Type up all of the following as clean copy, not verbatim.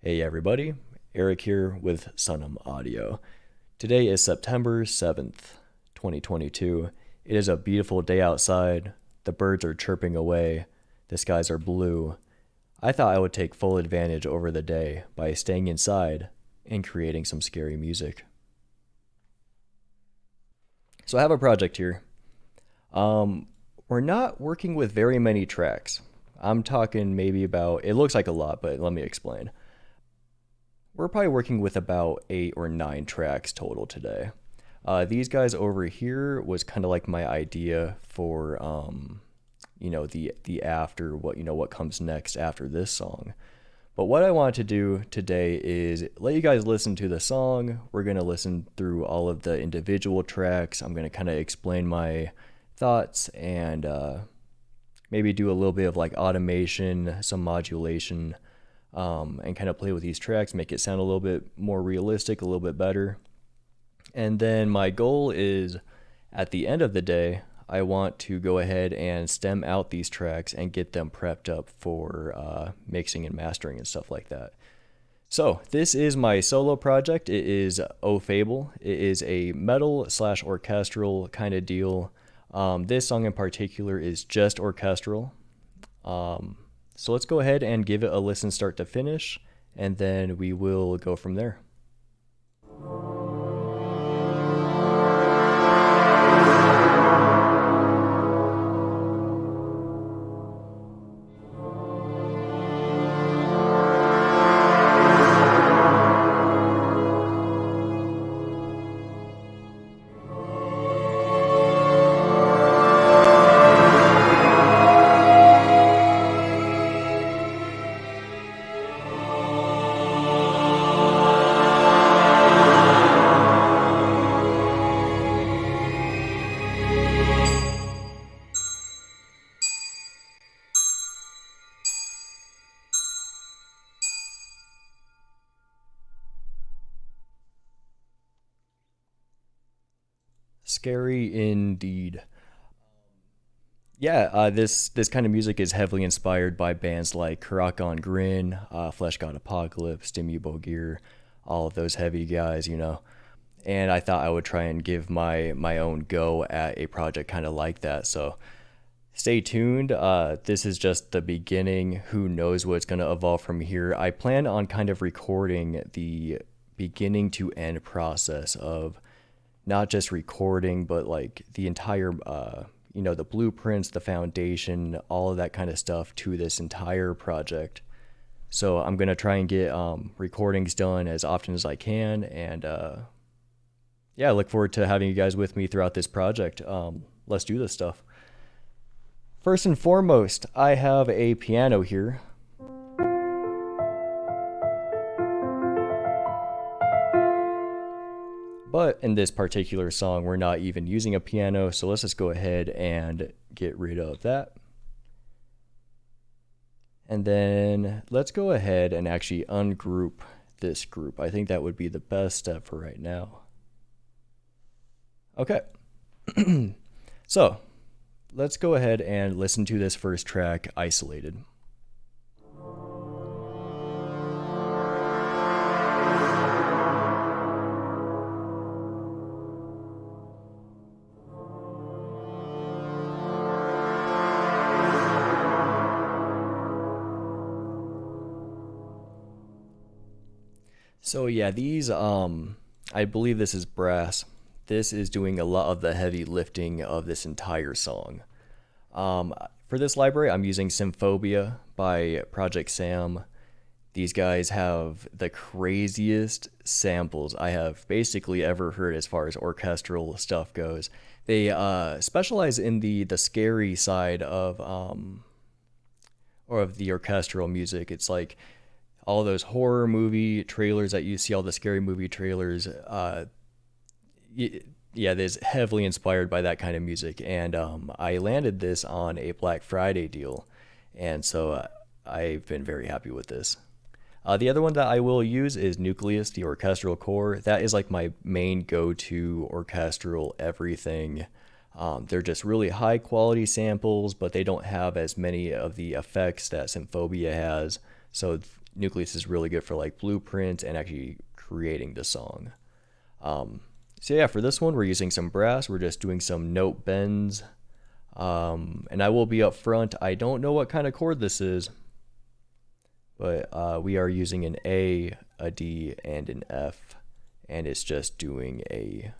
Hey everybody, Eric here with Sunum Audio. Today is September 7th, 2022. It is a beautiful day outside. The birds are chirping away. The skies are blue. I thought I would take full advantage over the day by staying inside and creating some scary music. So I have a project here. We're not working with very many tracks. I'm talking maybe about, it looks like a lot, but let me explain. We're probably working with about 8 or 9 tracks total today. These guys over here was kind of like my idea for, the after, what comes next after this song. But what I want to do today is let you guys listen to the song. We're going to listen through all of the individual tracks. I'm going to kind of explain my thoughts and maybe do a little bit of like automation, some modulation, and kind of play with these tracks, make it sound a little bit more realistic, a little bit better. And then my goal is at the end of the day, I want to go ahead and stem out these tracks and get them prepped up for mixing and mastering and stuff like that. So this is my solo project. It is Fable. It is a metal / orchestral kind of deal. This song in particular is just orchestral. So let's go ahead and give it a listen start to finish, and then we will go from there. Scary indeed. Yeah, this kind of music is heavily inspired by bands like Karak Grin, Flesh God Apocalypse, Dimmu Borgir, all of those heavy guys. And I thought I would try and give my own go at a project kind of like that. So stay tuned. This is just the beginning. Who knows what's going to evolve from here? I plan on kind of recording the beginning to end process of not just recording, but like the entire, the blueprints, the foundation, all of that kind of stuff to this entire project. So I'm going to try and get recordings done as often as I can. And I look forward to having you guys with me throughout this project. Let's do this stuff. First and foremost, I have a piano here. But in this particular song, we're not even using a piano, so let's just go ahead and get rid of that. And then let's go ahead and actually ungroup this group. I think that would be the best step for right now. Okay. So let's go ahead and listen to this first track isolated. So yeah, these, I believe this is brass. This is doing a lot of the heavy lifting of this entire song. For this library, I'm using Symphobia by Project Sam. These guys have the craziest samples I have basically ever heard as far as orchestral stuff goes. They specialize in the scary side of the orchestral music. It's like all those horror movie trailers that you see, all the scary movie trailers. This heavily inspired by that kind of music. And I landed this on a Black Friday deal. And so I've been very happy with this. The other one that I will use is Nucleus, the orchestral core. That is like my main go-to orchestral everything. They're just really high quality samples, but they don't have as many of the effects that Symphobia has. So Nucleus is really good for like blueprints and actually creating the song. So yeah, for this one, we're using some brass. We're just doing some note bends. And I will be up front. I don't know what kind of chord this is, but we are using an A, a D, and an F, and it's just doing a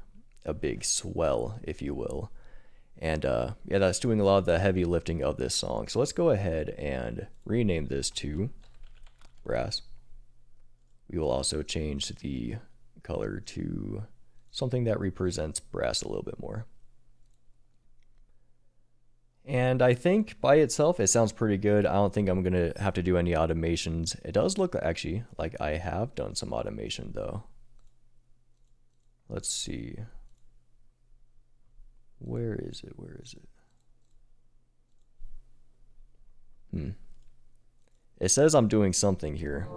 big swell, if you will. And yeah, that's doing a lot of the heavy lifting of this song. So let's go ahead and rename this to brass. We will also change the color to something that represents brass a little bit more. And I think by itself, it sounds pretty good. I don't think I'm going to have to do any automations. It does look actually like I have done some automation though. Let's see. Where is it? Where is it? It says I'm doing something here.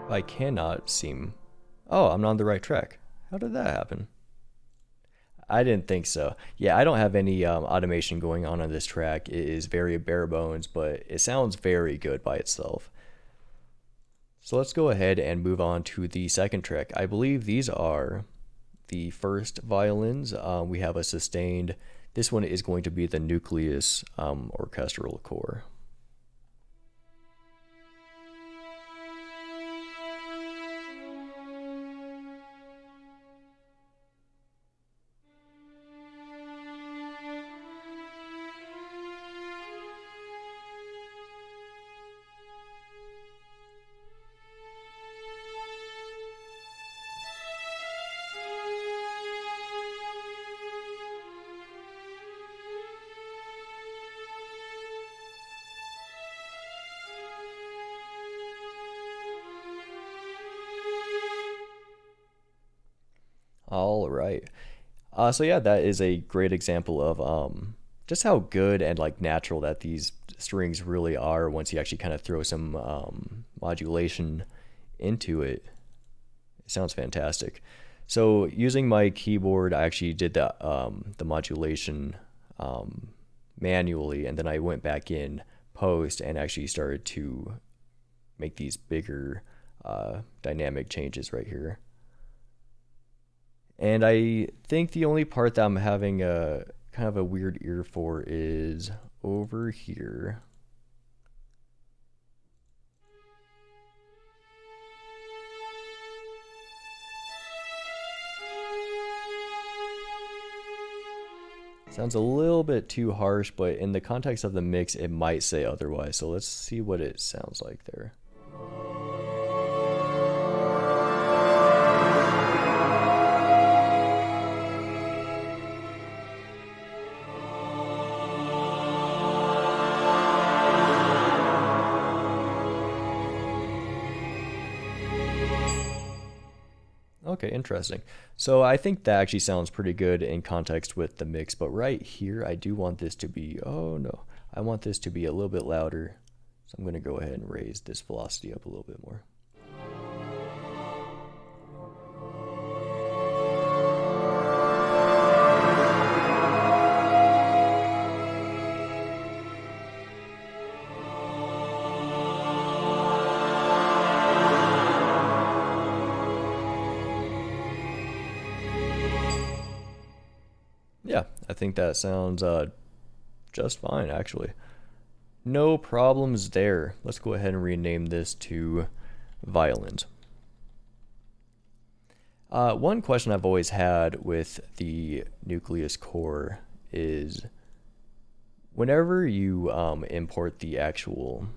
I cannot seem... Oh, I'm not on the right track. How did that happen? I didn't think so. Yeah, I don't have any automation going on this track. It is very bare bones, but it sounds very good by itself. So let's go ahead and move on to the second track. I believe these are the first violins. We have a sustained. This one is going to be the Nucleus orchestral core. All right. So yeah, that is a great example of just how good and like natural that these strings really are once you actually kind of throw some modulation into it. It sounds fantastic. So using my keyboard, I actually did the modulation manually, and then I went back in post and actually started to make these bigger dynamic changes right here. And I think the only part that I'm having a kind of a weird ear for is over here. Sounds a little bit too harsh, but in the context of the mix, it might say otherwise. So let's see what it sounds like there. Okay, interesting. So I think that actually sounds pretty good in context with the mix, but right here, I do want this to be, oh no, I want this to be a little bit louder. So I'm going to go ahead and raise this velocity up a little bit more. Yeah, I think that sounds just fine, actually. No problems there. Let's go ahead and rename this to violins. One question I've always had with the Nucleus core is whenever you import the actual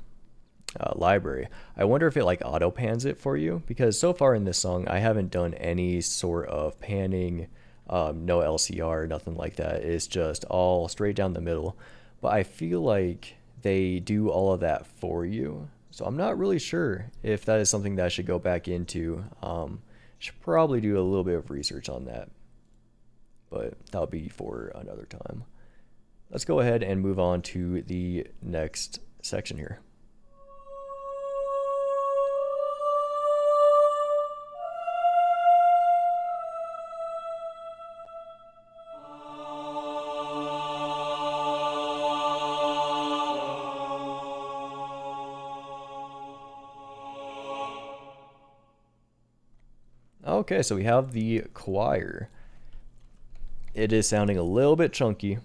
library, I wonder if it like auto pans it for you, because so far in this song I haven't done any sort of panning, no LCR, nothing like that. It's just all straight down the middle. But I feel like they do all of that for you. So I'm not really sure if that is something that I should go back into. Should probably do a little bit of research on that, but that'll be for another time. Let's go ahead and move on to the next section here. Okay, so we have the choir. It is sounding a little bit chunky,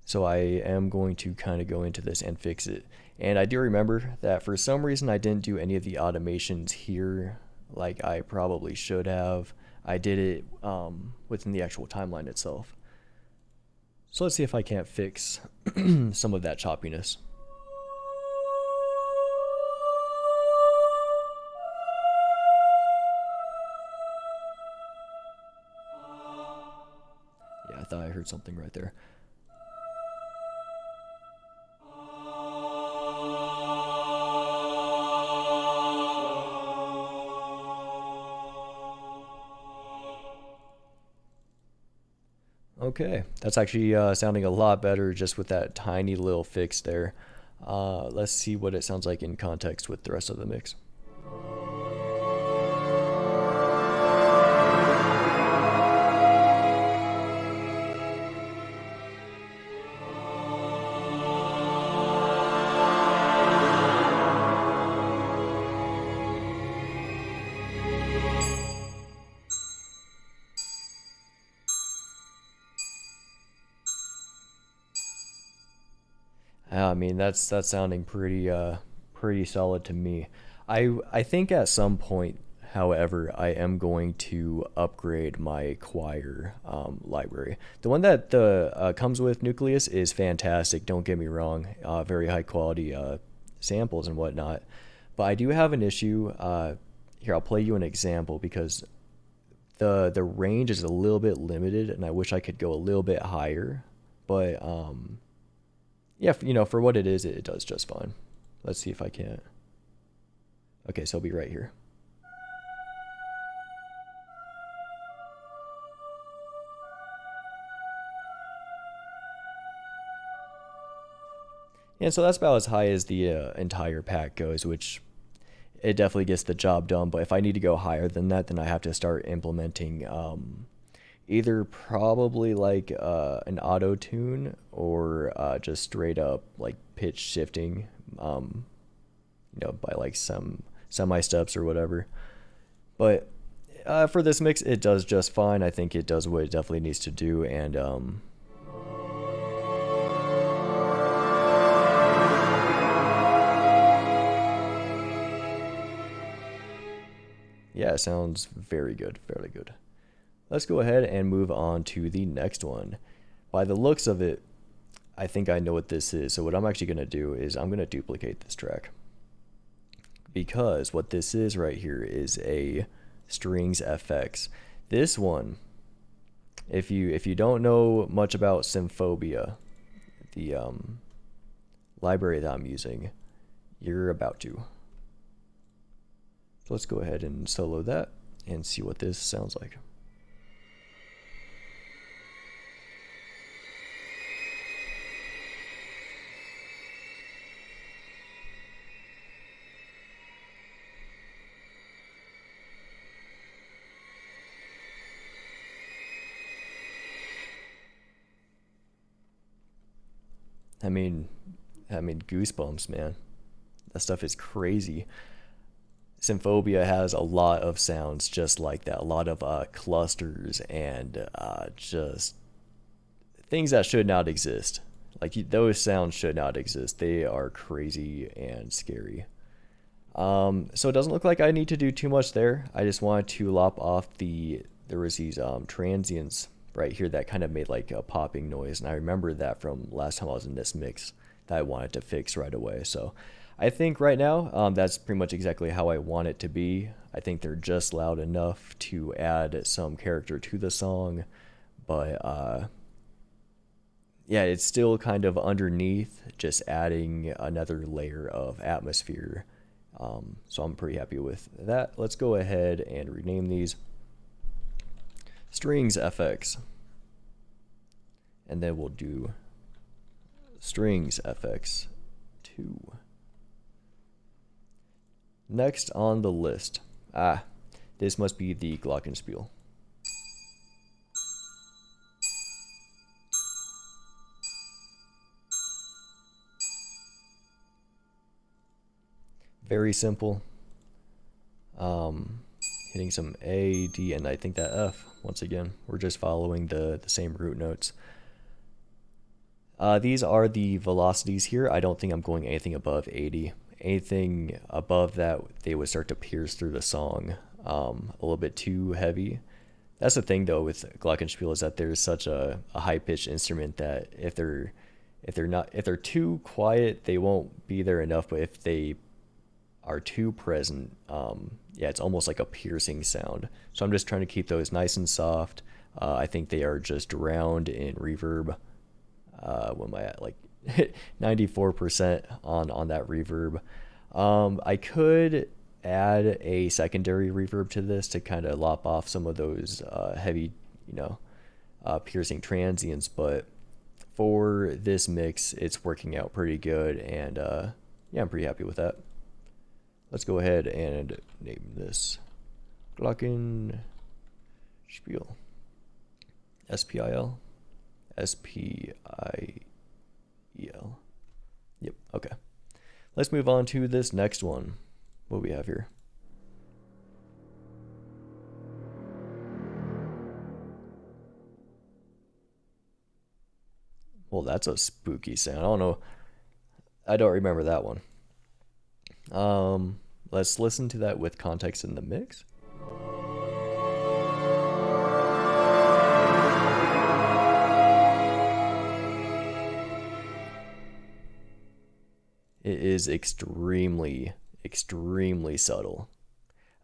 so I am going to kind of go into this and fix it. And I do remember that for some reason I didn't do any of the automations here like I probably should have. I did it within the actual timeline itself. So let's see if I can't fix some of that choppiness. Yeah, I thought I heard something right there. Okay, that's actually sounding a lot better just with that tiny little fix there. Let's see what it sounds like in context with the rest of the mix. I mean, that's sounding pretty solid to me. I think at some point, however, I am going to upgrade my choir library. The one that the comes with Nucleus is fantastic. Don't get me wrong, very high quality samples and whatnot. But I do have an issue. Here, I'll play you an example because the range is a little bit limited, and I wish I could go a little bit higher. But yeah, for what it is, it does just fine. Let's see if I can't. Okay, so I'll be right here. And so that's about as high as the entire pack goes, which it definitely gets the job done. But if I need to go higher than that, then I have to start implementing either probably like an auto tune or just straight up like pitch shifting, by like some semi steps or whatever. But for this mix, it does just fine. I think it does what it definitely needs to do, and yeah, it sounds very good, fairly good. Let's go ahead and move on to the next one. By the looks of it, I think I know what this is. So what I'm actually going to do is I'm going to duplicate this track. Because what this is right here is a strings FX. This one, if you don't know much about Symphobia, the library that I'm using, you're about to. So let's go ahead and solo that and see what this sounds like. I mean, goosebumps, man. That stuff is crazy. Symphobia has a lot of sounds just like that, a lot of clusters and just things that should not exist. Like those sounds should not exist. They are crazy and scary. So it doesn't look like I need to do too much there. I just wanted to lop off there was these transients right here that kind of made like a popping noise, and I remember that from last time I was in this mix that I wanted to fix right away. So I think right now that's pretty much exactly how I want it to be. I think they're just loud enough to add some character to the song, but yeah, it's still kind of underneath, just adding another layer of atmosphere. So I'm pretty happy with that. Let's go ahead and rename these strings FX, and then we'll do strings FX 2. Next on the list, this must be the glockenspiel. Very simple. hitting some A, D, and I think that F. Once again, we're just following the same root notes. These are the velocities here. I don't think I'm going anything above 80. Anything above that, they would start to pierce through the song a little bit too heavy. That's the thing though with glockenspiel, is that there's such a high-pitched instrument that if they're too quiet, they won't be there enough. But if they are too present, yeah, it's almost like a piercing sound. So I'm just trying to keep those nice and soft. I think they are just drowned in reverb. What am I at? Like 94% on that reverb. I could add a secondary reverb to this to kind of lop off some of those heavy, piercing transients, but for this mix, it's working out pretty good, and yeah, I'm pretty happy with that. Let's go ahead and name this Glockenspiel. S-P-I-L? S-P-I-E-L. Yep, okay. Let's move on to this next one. What do we have here? Well, that's a spooky sound. I don't know. I don't remember that one. Let's listen to that with context in the mix. It is extremely, extremely subtle.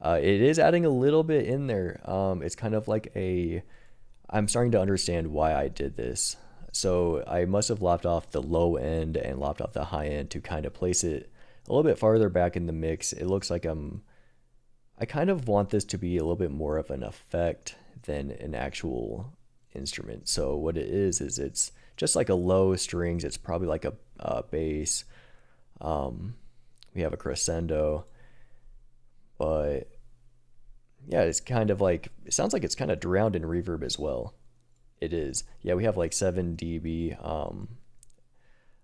It is adding a little bit in there. It's kind of like I'm starting to understand why I did this. So I must have lopped off the low end and lopped off the high end to kind of place it a little bit farther back in the mix. It looks like I kind of want this to be a little bit more of an effect than an actual instrument. So what it is it's just like a low strings. It's probably like a bass. We have a crescendo, but yeah, it's kind of like, it sounds like it's kind of drowned in reverb as well. It is. Yeah, we have like 7 dB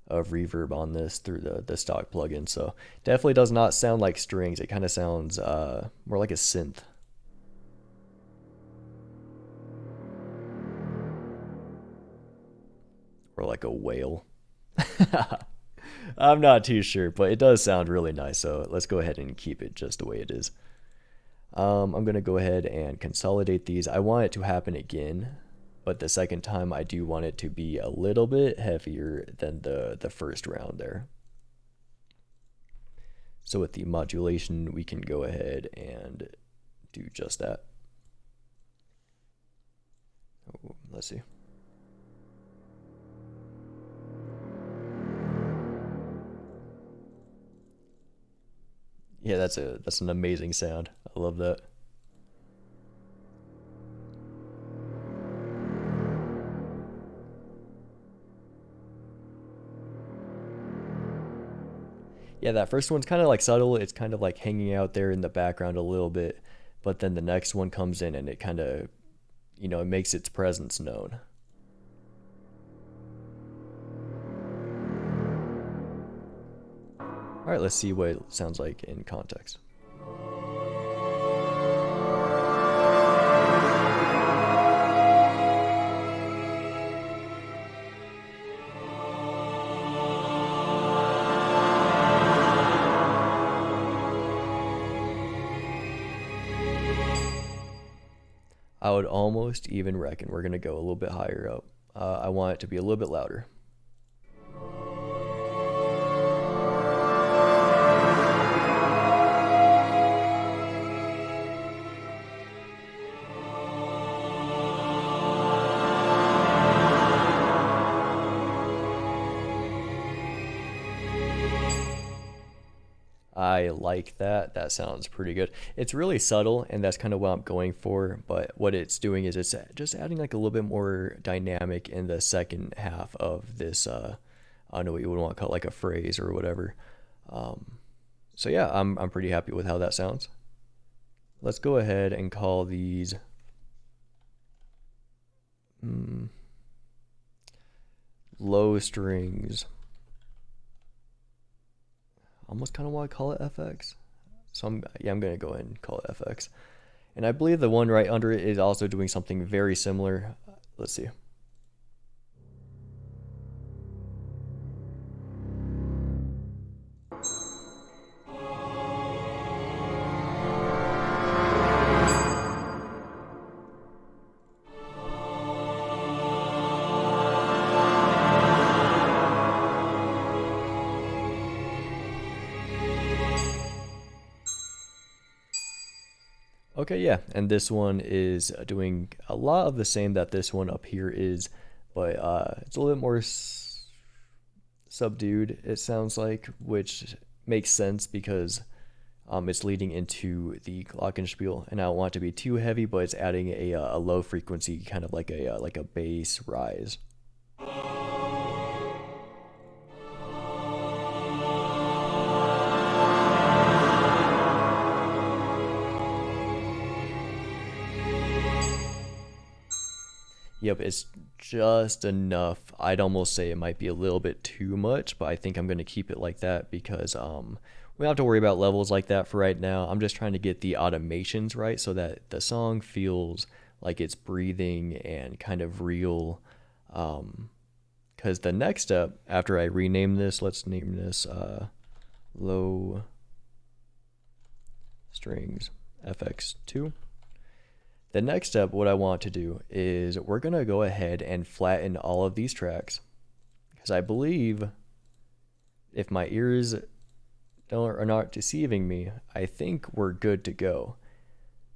of reverb on this through the stock plugin, so definitely does not sound like strings. It kind of sounds more like a synth. Or like a whale. I'm not too sure, but it does sound really nice, so let's go ahead and keep it just the way it is. I'm going to go ahead and consolidate these. I want it to happen again, but the second time I do want it to be a little bit heavier than the first round there. So with the modulation, we can go ahead and do just that. Oh, let's see. Yeah, that's an amazing sound. I love that. Yeah, that first one's kind of like subtle. It's kind of like hanging out there in the background a little bit, but then the next one comes in and it kind of, it makes its presence known. All right, let's see what it sounds like in context. I would almost even reckon we're going to go a little bit higher up. I want it to be a little bit louder. I like that. That sounds pretty good. It's really subtle, and that's kind of what I'm going for. But what it's doing is it's just adding like a little bit more dynamic in the second half of this. I don't know what you would want to call it, like a phrase or whatever. So yeah, I'm pretty happy with how that sounds. Let's go ahead and call these. Low strings. Almost kind of want to call it FX. So I'm gonna go ahead and call it FX. And I believe the one right under it is also doing something very similar. Let's see. Okay, yeah, and this one is doing a lot of the same that this one up here is, but it's a little bit more subdued, it sounds like, which makes sense because it's leading into the glockenspiel, and I don't want it to be too heavy, but it's adding a low frequency, kind of like a bass rise. Yep, it's just enough. I'd almost say it might be a little bit too much, but I think I'm going to keep it like that because we don't have to worry about levels like that for right now. I'm just trying to get the automations right so that the song feels like it's breathing and kind of real. Because the next step, after I rename this, let's name this low strings FX2. The next step, what I want to do is we're going to go ahead and flatten all of these tracks because I believe if my ears are not deceiving me, I think we're good to go.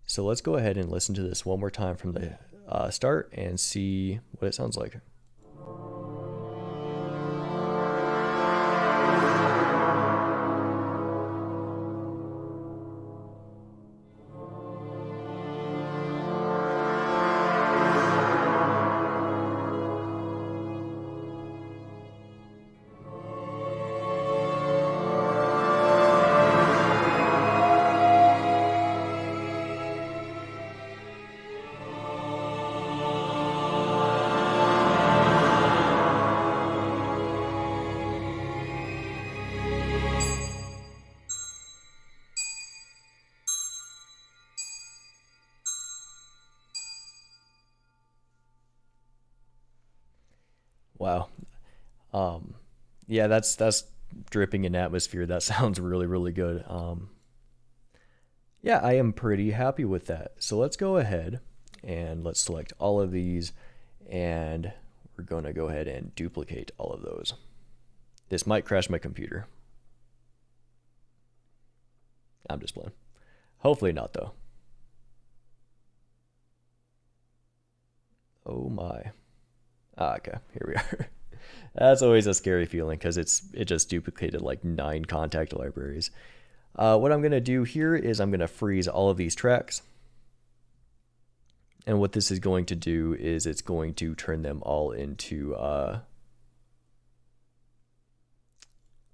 So let's go ahead and listen to this one more time from the start and see what it sounds like. Wow. Um, yeah, that's dripping in atmosphere. That sounds really, really good. Yeah, I am pretty happy with that. So let's go ahead and let's select all of these and we're going to go ahead and duplicate all of those. This might crash my computer. I'm just playing. Hopefully not though. Oh my. Ah, okay, here we are. That's always a scary feeling because it just duplicated like 9 contact libraries. What I'm gonna do here is I'm gonna freeze all of these tracks. And what this is going to do is it's going to turn them all into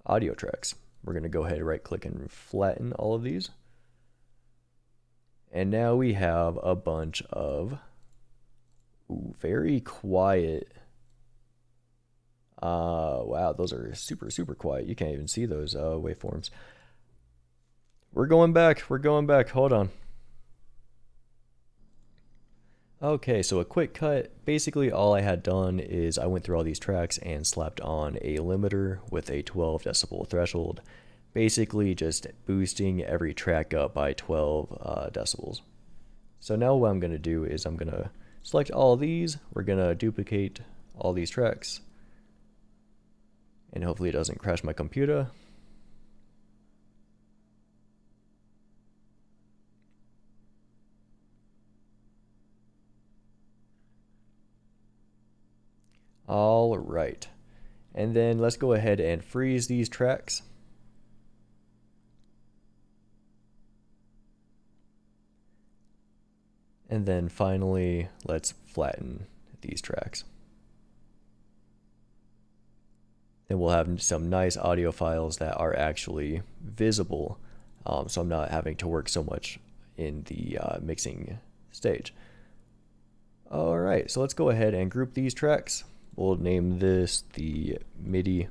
audio tracks. We're gonna go ahead and right click and flatten all of these. And now we have a bunch of very quiet. Wow, those are super, super quiet. You can't even see those waveforms. We're going back. We're going back. Hold on. Okay, so a quick cut. Basically, all I had done is I went through all these tracks and slapped on a limiter with a 12 decibel threshold. Basically, just boosting every track up by 12 decibels. So now what I'm going to do is I'm going to select all of these. We're going to duplicate all these tracks. And hopefully it doesn't crash my computer. All right. And then let's go ahead and freeze these tracks. And then finally, let's flatten these tracks. Then we'll have some nice audio files that are actually visible, so I'm not having to work so much in the mixing stage. All right, so let's go ahead and group these tracks. We'll name this the MIDI,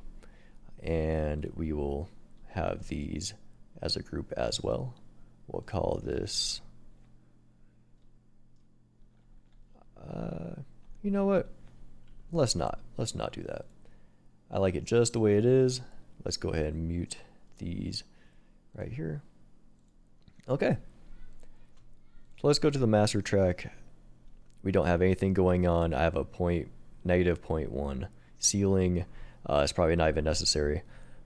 and we will have these as a group as well. We'll call this You know what? Let's not do that. I like it just the way it is. Let's go ahead and mute these right here. Okay. So let's go to the master track. We don't have anything going on. I have a -0.1 ceiling. It's probably not even necessary.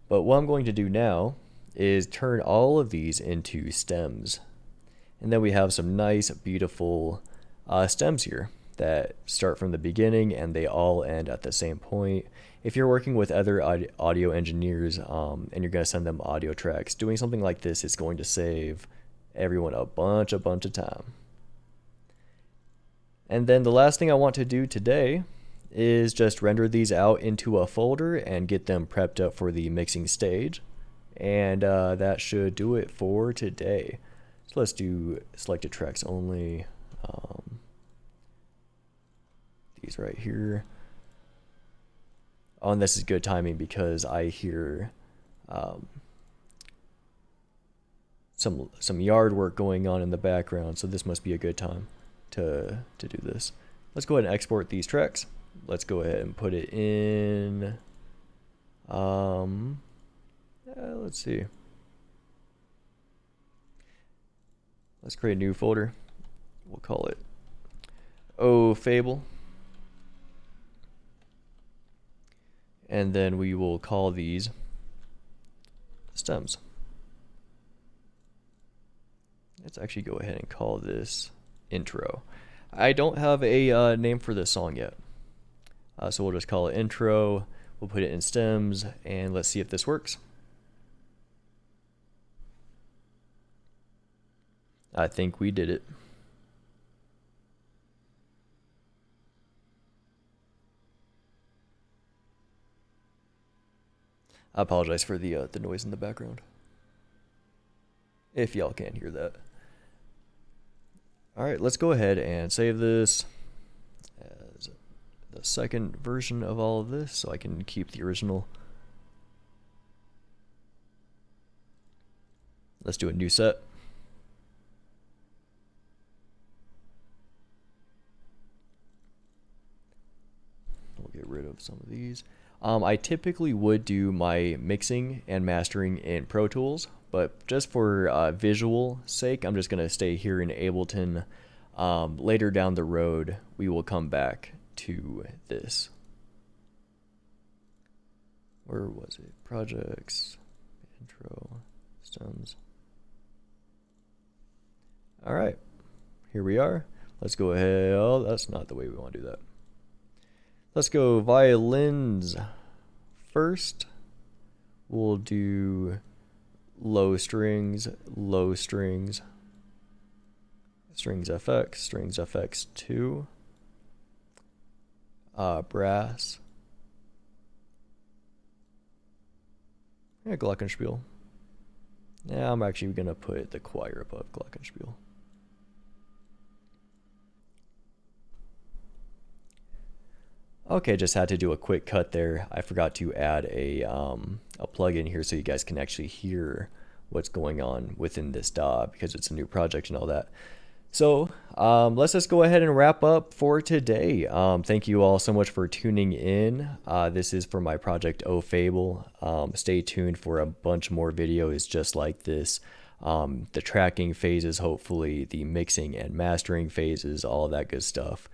But what I'm going to do now is turn all of these into stems. And then we have some nice, beautiful stems here that start from the beginning and they all end at the same point. If you're working with other audio engineers and you're going to send them audio tracks, doing something like this is going to save everyone a bunch of time. And then the last thing I want to do today is just render these out into a folder and get them prepped up for the mixing stage. And that should do it for today. So let's do selected tracks only. These right here. Oh, and this is good timing because I hear some yard work going on in the background, so this must be a good time to do this. Let's go ahead and export these tracks. Let's go ahead and put it in. Let's see. Let's create a new folder. We'll call it Fable. And then we will call these stems. Let's actually go ahead and call this intro. I don't have a name for this song yet. So we'll just call it intro. We'll put it in stems and let's see if this works. I think we did it. I apologize for the noise in the background, if y'all can't hear that. All right, let's go ahead and save this as the second version of all of this so I can keep the original. Let's do a new set. We'll get rid of some of these. I typically would do my mixing and mastering in Pro Tools, but just for visual sake, I'm just going to stay here in Ableton. Later down the road, we will come back to this. Where was it? Projects, intro, stems. All right, here we are. Let's go ahead. Oh, that's not the way we want to do that. Let's go violins first. We'll do low strings, strings FX 2, brass, glockenspiel. Yeah, I'm actually gonna put the choir above glockenspiel. Okay, just had to do a quick cut there. I forgot to add a plugin here so you guys can actually hear what's going on within this DAW because it's a new project and all that. So let's just go ahead and wrap up for today. Thank you all so much for tuning in. This is for my project Fable. Stay tuned for a bunch more videos just like this. The tracking phases, hopefully, the mixing and mastering phases, all of that good stuff.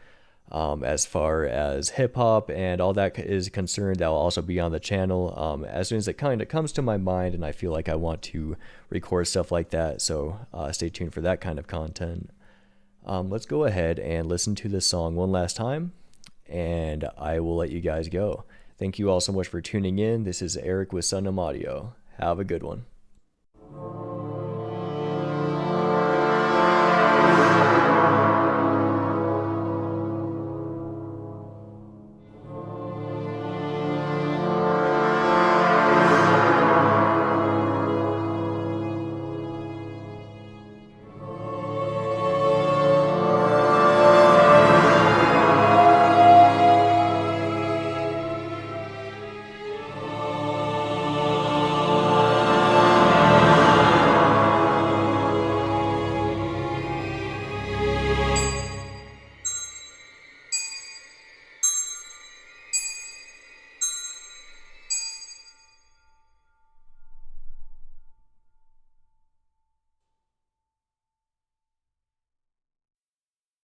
As far as hip hop and all that is concerned, that will also be on the channel as soon as it kind of comes to my mind and I feel like I want to record stuff like that. So stay tuned for that kind of content. Let's go ahead and listen to this song one last time and I will let you guys go. Thank you all so much for tuning in. This is Eric with Sunum Audio. Have a good one.